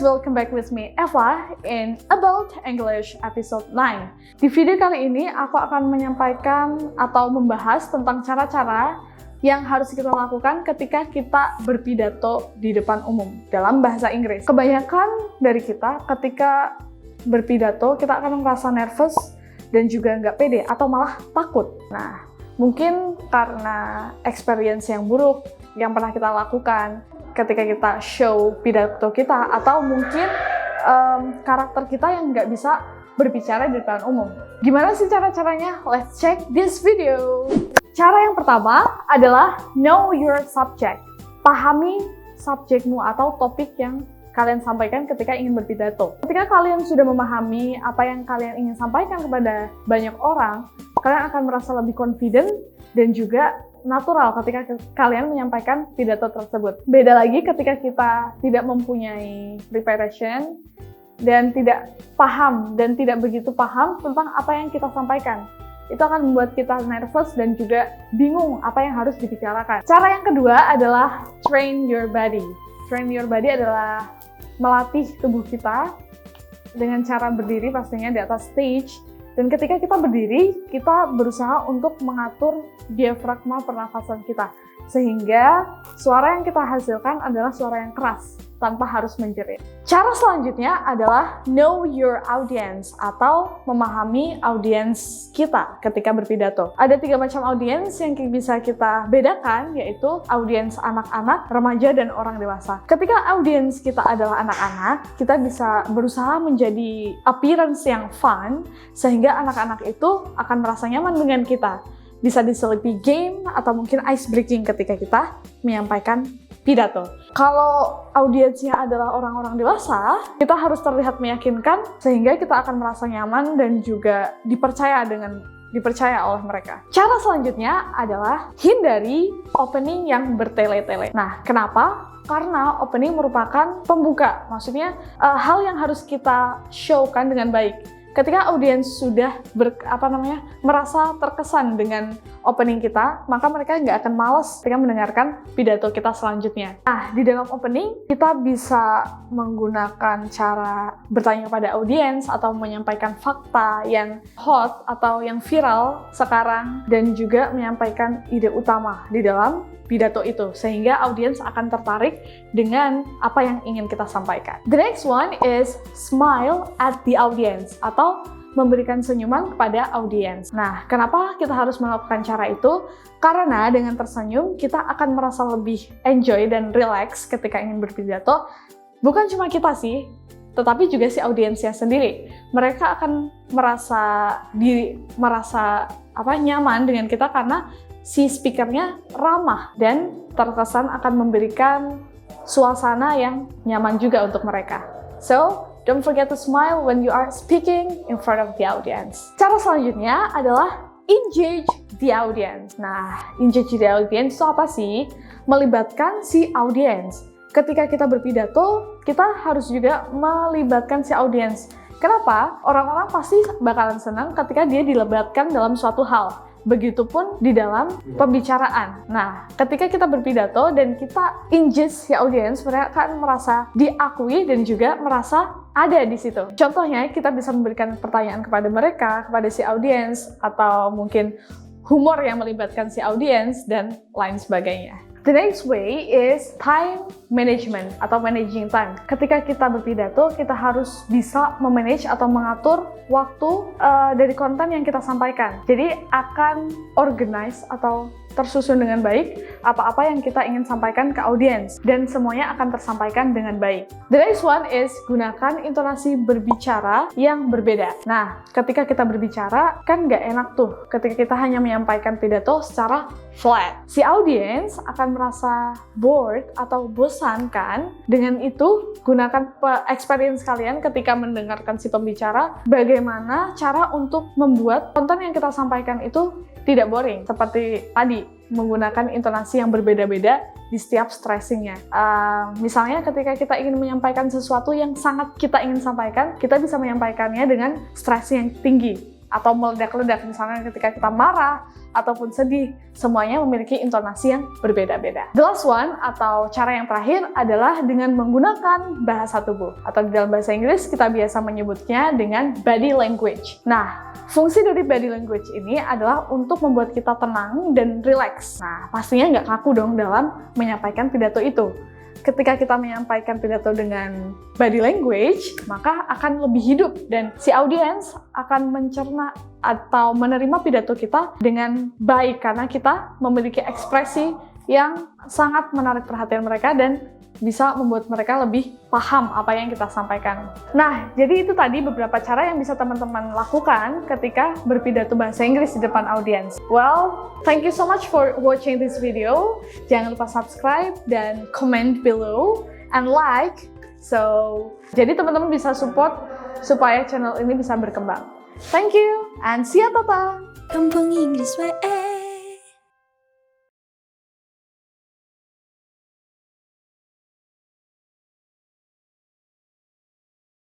welcome back with me Eva in About English episode 9. Di video kali ini aku akan menyampaikan atau membahas tentang cara-cara yang harus kita lakukan ketika kita berpidato di depan umum dalam bahasa Inggris. Kebanyakan dari kita ketika berpidato kita akan merasa nervous dan juga nggak pede atau malah takut. Nah, mungkin karena experience yang buruk yang pernah kita lakukan ketika kita show pidato kita, atau mungkin karakter kita yang nggak bisa berbicara di depan umum. Gimana sih cara-caranya? Let's check this video. Cara yang pertama adalah know your subject. Pahami subjekmu atau topik yang kalian sampaikan ketika ingin berpidato. Ketika kalian sudah memahami apa yang kalian ingin sampaikan kepada banyak orang, kalian akan merasa lebih confident dan juga natural ketika kalian menyampaikan pidato tersebut. Beda lagi ketika kita tidak mempunyai preparation dan tidak paham dan tidak begitu paham tentang apa yang kita sampaikan. Itu akan membuat kita nervous dan juga bingung apa yang harus dibicarakan. Cara yang kedua adalah train your body. Train your body adalah melatih tubuh kita dengan cara berdiri pastinya di atas stage. Dan ketika kita berdiri, kita berusaha untuk mengatur diafragma pernafasan kita. Sehingga suara yang kita hasilkan adalah suara yang keras, tanpa harus menjerit. Cara selanjutnya adalah know your audience, atau memahami audiens kita ketika berpidato. Ada 3 macam audiens yang bisa kita bedakan, yaitu audiens anak-anak, remaja, dan orang dewasa. Ketika audiens kita adalah anak-anak, kita bisa berusaha menjadi appearance yang fun, sehingga anak-anak itu akan merasa nyaman dengan kita. Bisa diselipi game atau mungkin ice breaking ketika kita menyampaikan pidato. Kalau audiensnya adalah orang-orang dewasa, kita harus terlihat meyakinkan sehingga kita akan merasa nyaman dan juga dipercaya oleh mereka. Cara selanjutnya adalah hindari opening yang bertele-tele. Nah, kenapa? Karena opening merupakan pembuka. Maksudnya hal yang harus kita showkan dengan baik. Ketika audiens sudah merasa terkesan dengan opening kita, maka mereka nggak akan malas ketika mendengarkan pidato kita selanjutnya. Nah, di dalam opening, kita bisa menggunakan cara bertanya kepada audiens atau menyampaikan fakta yang hot atau yang viral sekarang, dan juga menyampaikan ide utama di dalam pidato itu, sehingga audiens akan tertarik dengan apa yang ingin kita sampaikan. The next one is smile at the audience, atau memberikan senyuman kepada audiens. Nah, kenapa kita harus melakukan cara itu? Karena dengan tersenyum, kita akan merasa lebih enjoy dan relax ketika ingin berpidato. Bukan cuma kita sih, tetapi juga si audiensnya sendiri. Mereka akan merasa nyaman dengan kita karena si speakernya ramah dan terkesan akan memberikan suasana yang nyaman juga untuk mereka. So, don't forget to smile when you are speaking in front of the audience. Cara selanjutnya adalah engage the audience. Nah, engage the audience itu apa sih? Melibatkan si audience. Ketika kita berpidato, kita harus juga melibatkan si audience. Kenapa? Orang-orang pasti bakalan senang ketika dia dilibatkan dalam suatu hal. Begitupun di dalam pembicaraan. Nah, ketika kita berpidato dan kita engage si audience, mereka akan merasa diakui dan juga merasa ada di situ. Contohnya, kita bisa memberikan pertanyaan kepada mereka, kepada si audience, atau mungkin humor yang melibatkan si audience, dan lain sebagainya. The next way is time management atau managing time. Ketika kita berpidato, kita harus bisa memanage atau mengatur waktu dari konten yang kita sampaikan. Jadi akan organize atau tersusun dengan baik apa-apa yang kita ingin sampaikan ke audiens, dan semuanya akan tersampaikan dengan baik. The next one is gunakan intonasi berbicara yang berbeda. Nah, ketika kita berbicara kan nggak enak tuh ketika kita hanya menyampaikan pidato secara flat. Si audiens akan merasa bored atau bosan kan. Dengan itu, gunakan experience kalian ketika mendengarkan si pembicara, bagaimana cara untuk membuat konten yang kita sampaikan itu tidak boring. Seperti tadi, menggunakan intonasi yang berbeda-beda di setiap stressingnya. Misalnya ketika kita ingin menyampaikan sesuatu yang sangat kita ingin sampaikan, kita bisa menyampaikannya dengan stressing yang tinggi atau meledak-ledak. Misalnya ketika kita marah ataupun sedih, semuanya memiliki intonasi yang berbeda-beda. The last one, atau cara yang terakhir, adalah dengan menggunakan bahasa tubuh. Atau di dalam bahasa Inggris, kita biasa menyebutnya dengan body language. Nah, fungsi dari body language ini adalah untuk membuat kita tenang dan rileks. Nah, pastinya nggak kaku dong dalam menyampaikan pidato itu. Ketika kita menyampaikan pidato dengan body language, maka akan lebih hidup dan si audiens akan mencerna atau menerima pidato kita dengan baik karena kita memiliki ekspresi yang sangat menarik perhatian mereka dan bisa membuat mereka lebih paham apa yang kita sampaikan. Nah, jadi itu tadi beberapa cara yang bisa teman-teman lakukan ketika berpidato bahasa Inggris di depan audiens. Well, thank you so much for watching this video. Jangan lupa subscribe dan comment below and like. Jadi teman-teman bisa support supaya channel ini bisa berkembang. Thank you and see ya, Tata! Kampung Inggris WE